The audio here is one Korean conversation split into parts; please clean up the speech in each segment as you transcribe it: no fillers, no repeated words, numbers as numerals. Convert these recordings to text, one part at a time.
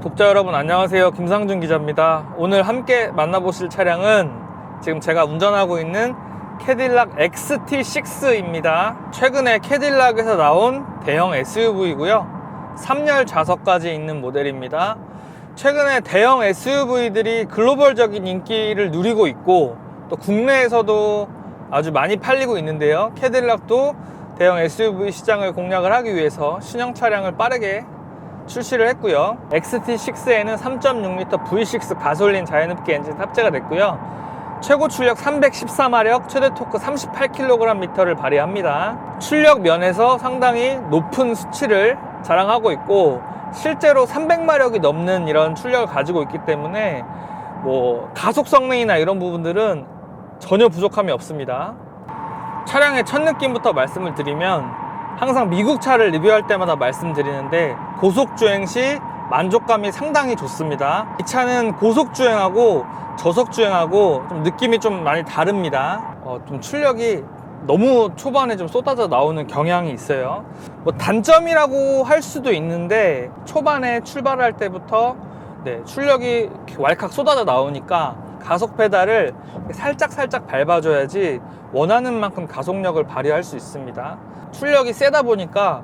독자 여러분 안녕하세요. 김상준 기자입니다. 오늘 함께 만나보실 차량은 지금 제가 운전하고 있는 캐딜락 XT6입니다. 최근에 캐딜락에서 나온 대형 SUV이고요. 3열 좌석까지 있는 모델입니다. 최근에 대형 SUV들이 글로벌적인 인기를 누리고 있고 또 국내에서도 아주 많이 팔리고 있는데요. 캐딜락도 대형 SUV 시장을 공략을 하기 위해서 신형 차량을 빠르게 출시를 했고요. XT6에는 3.6L V6 가솔린 자연흡기 엔진 탑재가 됐고요. 최고 출력 314마력, 최대 토크 38kgm를 발휘합니다. 출력 면에서 상당히 높은 수치를 자랑하고 있고 실제로 300마력이 넘는 이런 출력을 가지고 있기 때문에 가속 성능이나 이런 부분들은 전혀 부족함이 없습니다. 차량의 첫 느낌부터 말씀을 드리면 항상 미국 차를 리뷰할 때마다 말씀드리는데 고속주행 시 만족감이 상당히 좋습니다. 이 차는 고속주행하고 저속주행하고 좀 느낌이 좀 많이 다릅니다. 좀 출력이 너무 초반에 좀 쏟아져 나오는 경향이 있어요. 단점이라고 할 수도 있는데 초반에 출발할 때부터 출력이 왈칵 쏟아져 나오니까 가속 페달을 살짝 밟아줘야지 원하는 만큼 가속력을 발휘할 수 있습니다. 출력이 세다 보니까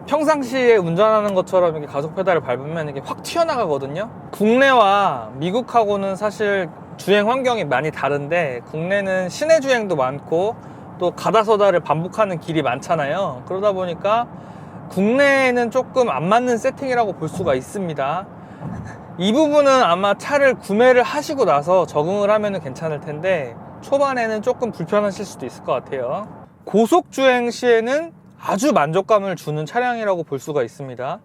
평상시에 운전하는 것처럼 이렇게 가속 페달을 밟으면 이게 확 튀어나가거든요. 국내와 미국하고는 사실 주행 환경이 많이 다른데 국내는 시내 주행도 많고 또 가다서다를 반복하는 길이 많잖아요. 그러다 보니까 국내에는 조금 안 맞는 세팅이라고 볼 수가 있습니다. 이 부분은 아마 차를 구매를 하시고 나서 적응을 하면 괜찮을 텐데 초반에는 조금 불편하실 수도 있을 것 같아요. 고속주행 시에는 아주 만족감을 주는 차량이라고 볼 수가 있습니다.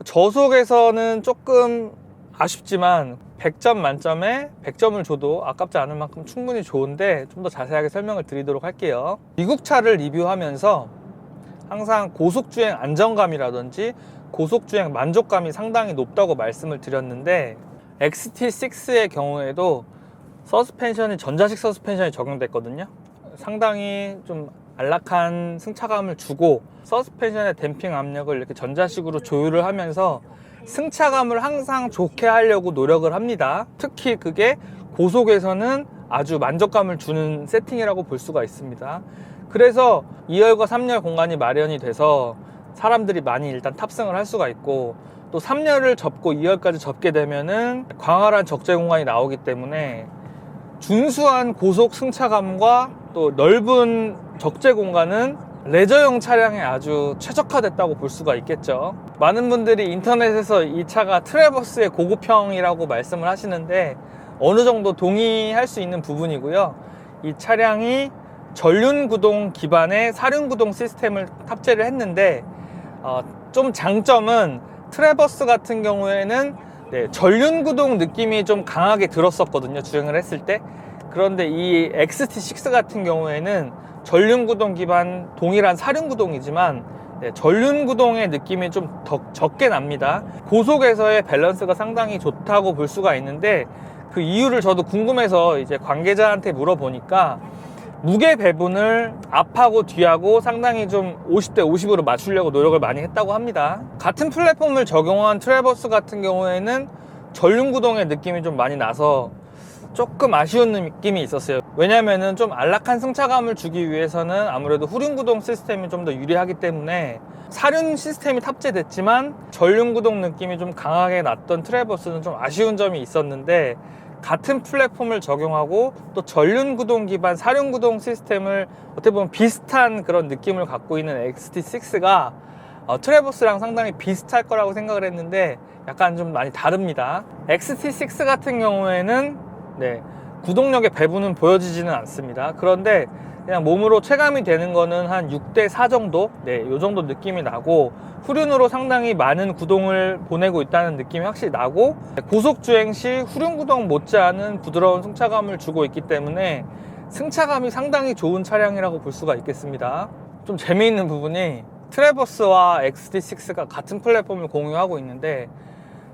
저속에서는 조금 아쉽지만 100점 만점에 100점을 줘도 아깝지 않을 만큼 충분히 좋은데 좀 더 자세하게 설명을 드리도록 할게요. 미국 차를 리뷰하면서 항상 고속주행 안정감이라든지 고속주행 만족감이 상당히 높다고 말씀을 드렸는데 XT6의 경우에도 서스펜션이 전자식 서스펜션이 적용됐거든요. 상당히 좀 안락한 승차감을 주고 서스펜션의 댐핑 압력을 이렇게 전자식으로 조율을 하면서 승차감을 항상 좋게 하려고 노력을 합니다. 특히 그게 고속에서는 아주 만족감을 주는 세팅이라고 볼 수가 있습니다. 그래서 2열과 3열 공간이 마련이 돼서 사람들이 많이 일단 탑승을 할 수가 있고 또 3열을 접고 2열까지 접게 되면은 광활한 적재 공간이 나오기 때문에 준수한 고속 승차감과 또 넓은 적재 공간은 레저용 차량에 아주 최적화됐다고 볼 수가 있겠죠. 많은 분들이 인터넷에서 이 차가 트래버스의 고급형이라고 말씀을 하시는데 어느 정도 동의할 수 있는 부분이고요. 이 차량이 전륜구동 기반의 사륜구동 시스템을 탑재를 했는데 좀 장점은 트래버스 같은 경우에는 전륜구동 느낌이 좀 강하게 들었었거든요, 주행을 했을 때. 그런데 이 XT6 같은 경우에는 전륜구동 기반 동일한 사륜구동이지만 전륜구동의 느낌이 좀 더 적게 납니다. 고속에서의 밸런스가 상당히 좋다고 볼 수가 있는데 그 이유를 저도 궁금해서 이제 관계자한테 물어보니까 무게 배분을 앞하고 뒤하고 상당히 좀 50대 50으로 맞추려고 노력을 많이 했다고 합니다. 같은 플랫폼을 적용한 트래버스 같은 경우에는 전륜구동의 느낌이 좀 많이 나서 조금 아쉬운 느낌이 있었어요. 왜냐면은 좀 안락한 승차감을 주기 위해서는 아무래도 후륜구동 시스템이 좀 더 유리하기 때문에 사륜 시스템이 탑재됐지만 전륜구동 느낌이 좀 강하게 났던 트래버스는 좀 아쉬운 점이 있었는데 같은 플랫폼을 적용하고 또 전륜구동 기반 사륜구동 시스템을 어떻게 보면 비슷한 그런 느낌을 갖고 있는 XT6가 트래버스랑 상당히 비슷할 거라고 생각을 했는데 약간 좀 많이 다릅니다. XT6 같은 경우에는 구동력의 배분은 보여지지는 않습니다. 그런데 그냥 몸으로 체감이 되는 거는 한 6대 4 정도? 요 정도 느낌이 나고 후륜으로 상당히 많은 구동을 보내고 있다는 느낌이 확실히 나고 고속주행 시 후륜구동 못지않은 부드러운 승차감을 주고 있기 때문에 승차감이 상당히 좋은 차량이라고 볼 수가 있겠습니다. 좀 재미있는 부분이 트래버스와 XT6가 같은 플랫폼을 공유하고 있는데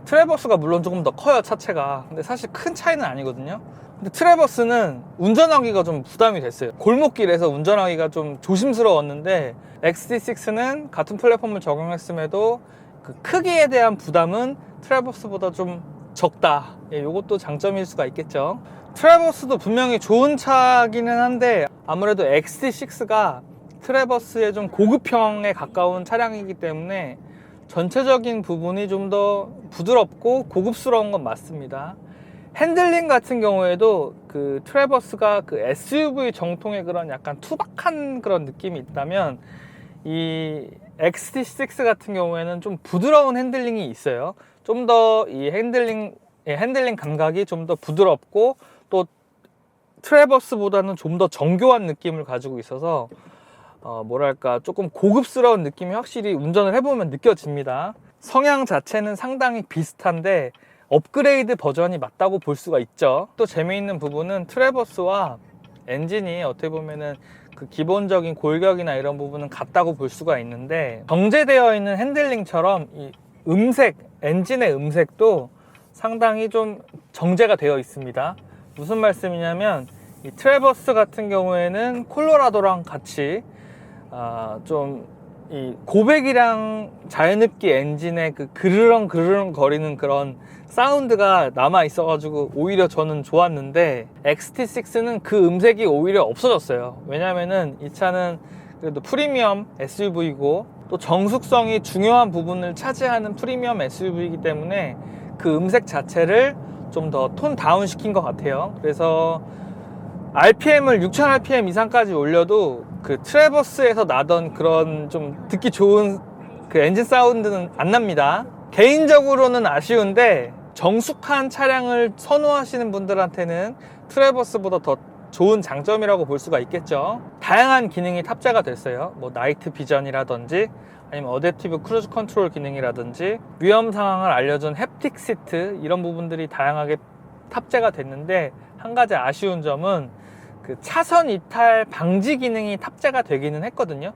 트래버스가 물론 조금 더 커요, 차체가. 근데 사실 큰 차이는 아니거든요. 근데 트래버스는 운전하기가 좀 부담이 됐어요. 골목길에서 운전하기가 좀 조심스러웠는데 XT6는 같은 플랫폼을 적용했음에도 그 크기에 대한 부담은 트래버스보다 좀 적다. 예, 이것도 장점일 수가 있겠죠. 트래버스도 분명히 좋은 차기는 한데 아무래도 XT6가 트래버스의 좀 고급형에 가까운 차량이기 때문에 전체적인 부분이 좀 더 부드럽고 고급스러운 건 맞습니다. 핸들링 같은 경우에도 그 트래버스가 그 SUV 정통의 그런 약간 투박한 그런 느낌이 있다면 이 XT6 같은 경우에는 좀 부드러운 핸들링이 있어요. 좀 더 이 핸들링 감각이 좀 더 부드럽고 또 트래버스보다는 좀 더 정교한 느낌을 가지고 있어서 뭐랄까 조금 고급스러운 느낌이 확실히 운전을 해보면 느껴집니다. 성향 자체는 상당히 비슷한데 업그레이드 버전이 맞다고 볼 수가 있죠. 또 재미있는 부분은 트래버스와 엔진이 어떻게 보면은 그 기본적인 골격이나 이런 부분은 같다고 볼 수가 있는데 정제되어 있는 핸들링처럼 이 음색, 엔진의 음색도 상당히 좀 정제가 되어 있습니다. 무슨 말씀이냐면 이 트래버스 같은 경우에는 콜로라도랑 같이 좀 이 고배기량 자연흡기 엔진의 그 그르렁 그르렁 거리는 그런 사운드가 남아 있어 가지고 오히려 저는 좋았는데 XT6는 그 음색이 오히려 없어졌어요. 왜냐면은 이 차는 그래도 프리미엄 SUV이고 또 정숙성이 중요한 부분을 차지하는 프리미엄 SUV이기 때문에 그 음색 자체를 좀 더 톤 다운 시킨 것 같아요. 그래서 RPM을 6000rpm 이상까지 올려도 그 트래버스에서 나던 그런 좀 듣기 좋은 그 엔진 사운드는 안 납니다. 개인적으로는 아쉬운데 정숙한 차량을 선호하시는 분들한테는 트래버스보다 더 좋은 장점이라고 볼 수가 있겠죠. 다양한 기능이 탑재가 됐어요. 뭐 나이트 비전이라든지 아니면 어댑티브 크루즈 컨트롤 기능이라든지 위험 상황을 알려준 햅틱 시트 이런 부분들이 다양하게 탑재가 됐는데 한 가지 아쉬운 점은 그 차선 이탈 방지 기능이 탑재가 되기는 했거든요.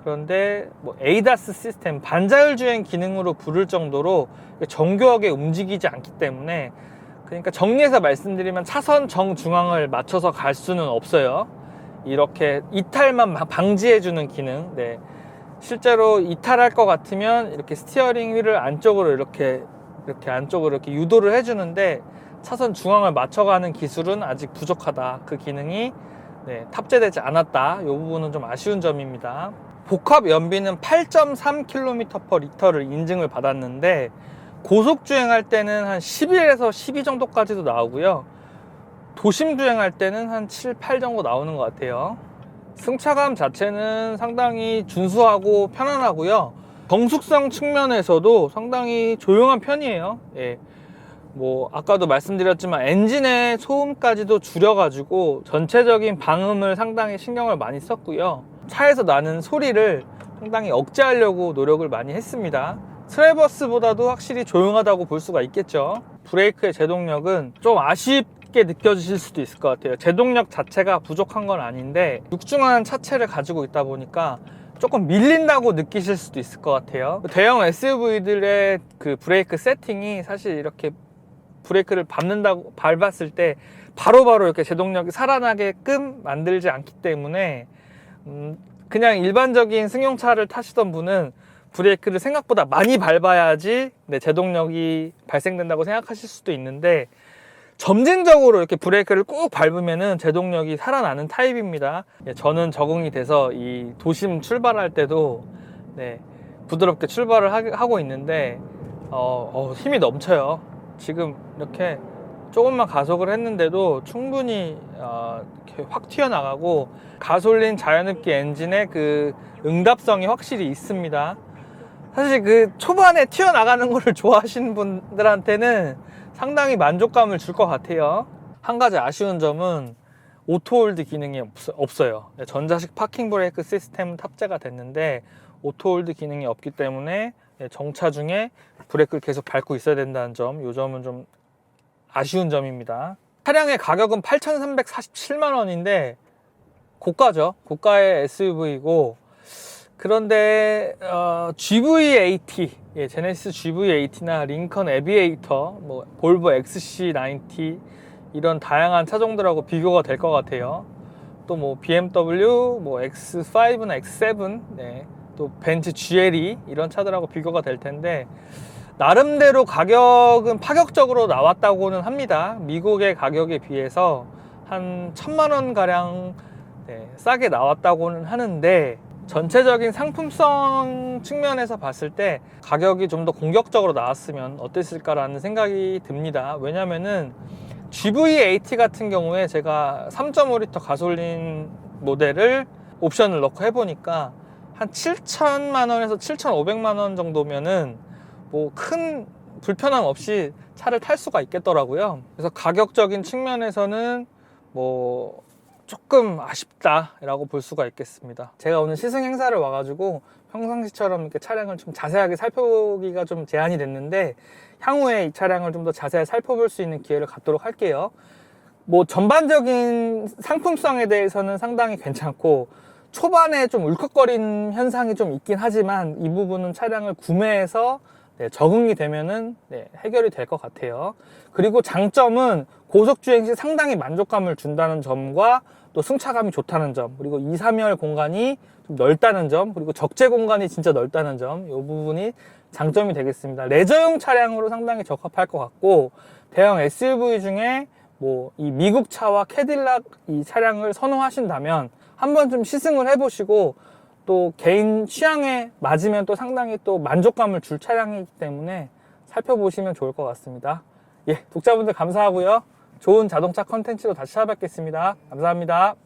그런데 뭐 ADAS 시스템 반자율 주행 기능으로 부를 정도로 정교하게 움직이지 않기 때문에 그러니까 정리해서 말씀드리면 차선 정중앙을 맞춰서 갈 수는 없어요. 이렇게 이탈만 방지해주는 기능. 네. 실제로 이탈할 것 같으면 이렇게 스티어링 휠을 안쪽으로 이렇게 안쪽으로 이렇게 유도를 해주는데 차선 중앙을 맞춰가는 기술은 아직 부족하다. 그 기능이 탑재되지 않았다. 이 부분은 좀 아쉬운 점입니다. 복합 연비는 8.3km/L를 인증을 받았는데 고속 주행할 때는 한 11에서 12 정도까지도 나오고요. 도심 주행할 때는 한 7, 8 정도 나오는 것 같아요. 승차감 자체는 상당히 준수하고 편안하고요. 정숙성 측면에서도 상당히 조용한 편이에요. 예. 뭐 아까도 말씀드렸지만 엔진의 소음까지도 줄여가지고 전체적인 방음을 상당히 신경을 많이 썼고요. 차에서 나는 소리를 상당히 억제하려고 노력을 많이 했습니다. 트래버스보다도 확실히 조용하다고 볼 수가 있겠죠. 브레이크의 제동력은 좀 아쉽게 느껴지실 수도 있을 것 같아요. 제동력 자체가 부족한 건 아닌데 육중한 차체를 가지고 있다 보니까 조금 밀린다고 느끼실 수도 있을 것 같아요. 대형 SUV들의 그 브레이크 세팅이 사실 이렇게 브레이크를 밟았을 때 바로바로 이렇게 제동력이 살아나게끔 만들지 않기 때문에 그냥 일반적인 승용차를 타시던 분은 브레이크를 생각보다 많이 밟아야지 제동력이 발생된다고 생각하실 수도 있는데 점진적으로 이렇게 브레이크를 꾹 밟으면은 제동력이 살아나는 타입입니다. 저는 적응이 돼서 이 도심 출발할 때도 부드럽게 출발을 하고 있는데 힘이 넘쳐요. 지금 이렇게 조금만 가속을 했는데도 충분히 이렇게 확 튀어나가고 가솔린 자연흡기 엔진의 그 응답성이 확실히 있습니다. 사실 그 초반에 튀어나가는 거를 좋아하시는 분들한테는 상당히 만족감을 줄 것 같아요. 한 가지 아쉬운 점은 오토홀드 기능이 없어요. 전자식 파킹 브레이크 시스템은 탑재가 됐는데 오토홀드 기능이 없기 때문에 정차 중에 브레이크를 계속 밟고 있어야 된다는 점, 이 점은 좀 아쉬운 점입니다. 차량의 가격은 8,347만 원인데 고가죠. 고가의 SUV이고 그런데 GV80, 제네시스 GV80나 링컨 에비에이터, 뭐 볼보 XC90 이런 다양한 차종들하고 비교가 될 것 같아요. 또 뭐 BMW, 뭐 X5나 X7, 또 벤츠 GLE 이런 차들하고 비교가 될 텐데 나름대로 가격은 파격적으로 나왔다고는 합니다. 미국의 가격에 비해서 한 1000만 원 가량 싸게 나왔다고는 하는데 전체적인 상품성 측면에서 봤을 때 가격이 좀 더 공격적으로 나왔으면 어땠을까라는 생각이 듭니다. 왜냐면은 GV80 같은 경우에 제가 3.5L 가솔린 모델을 옵션을 넣고 해보니까 한 7천만 원에서 7,500만 원 정도면은 뭐 큰 불편함 없이 차를 탈 수가 있겠더라고요. 그래서 가격적인 측면에서는 뭐 조금 아쉽다라고 볼 수가 있겠습니다. 제가 오늘 시승 행사를 와가지고 평상시처럼 이렇게 차량을 좀 자세하게 살펴보기가 좀 제한이 됐는데 향후에 이 차량을 좀 더 자세히 살펴볼 수 있는 기회를 갖도록 할게요. 뭐 전반적인 상품성에 대해서는 상당히 괜찮고 초반에 좀 울컥거리는 현상이 좀 있긴 하지만 이 부분은 차량을 구매해서 적응이 되면은 해결이 될 것 같아요. 그리고 장점은 고속주행 시 상당히 만족감을 준다는 점과 또 승차감이 좋다는 점, 그리고 2, 3열 공간이 좀 넓다는 점, 그리고 적재 공간이 진짜 넓다는 점, 이 부분이 장점이 되겠습니다. 레저용 차량으로 상당히 적합할 것 같고 대형 SUV 중에 뭐 이 미국 차와 캐딜락 이 차량을 선호하신다면 한번 좀 시승을 해보시고 또 개인 취향에 맞으면 또 상당히 또 만족감을 줄 차량이기 때문에 살펴보시면 좋을 것 같습니다. 예, 독자분들 감사하고요. 좋은 자동차 컨텐츠로 다시 찾아뵙겠습니다. 감사합니다.